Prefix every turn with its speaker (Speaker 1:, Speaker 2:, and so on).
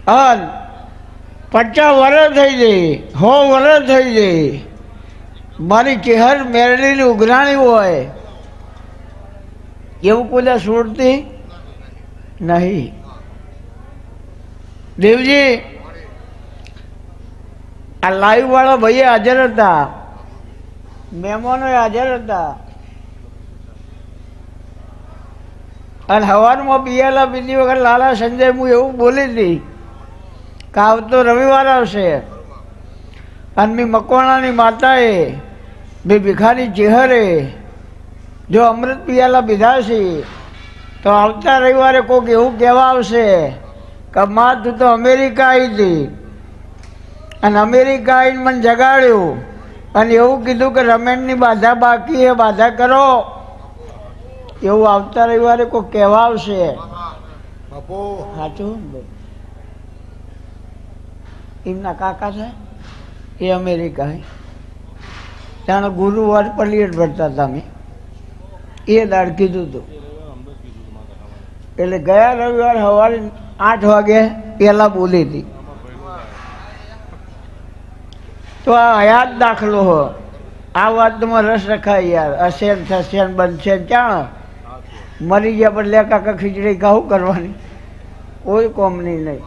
Speaker 1: અન 50 વર્ષ થઈ જાય, 100 વર્ષ થઈ જાય, મારી ચહેર મેરડીની ઉઘરાણી હોય એવું કોઈ છોડતી નહીં. દેવજી આ લાઈવ વાળા ભાઈ હાજર હતા, મહેમાનો હાજર હતા, અને હવારમાં પિયાલા બીજી વખત લાલા સંજય હું એવું બોલી હતી કે આવતો રવિવાર આવશે અને મેં મકવાણાની માતાએ બે ભિખારી ચેહરે જો અમૃત પિયાલા પીધા છે તો આવતા રવિવારે કોઈક એવું કહેવા આવશે કે માં તું તો અમેરિકા આવી હતી અને અમેરિકા આવીને મને જગાડ્યું અને એવું કીધું કે રમેણની બાધા બાકી એ બાધા કરો, એવું આવતા રવિવારે કોઈ કહેવા આવશે. સાચું એમના કાકા છે એ અમેરિકા ત્યાં ગુરુવાર પલિયટ ભરતા હતા, મેં એ દાડ કીધું હતું. એટલે ગયા રવિવાર સવારે 8 વાગે પહેલા બોલી હતી. તો આ હયાત દાખલો હો, આ વાતમાં રસ રખાય યાર. અસેન થશે બનશે ક્યાં મરી ગયા પણ લેકા ખીચડી ખાવું કરવાની કોઈ કોમની નહીં.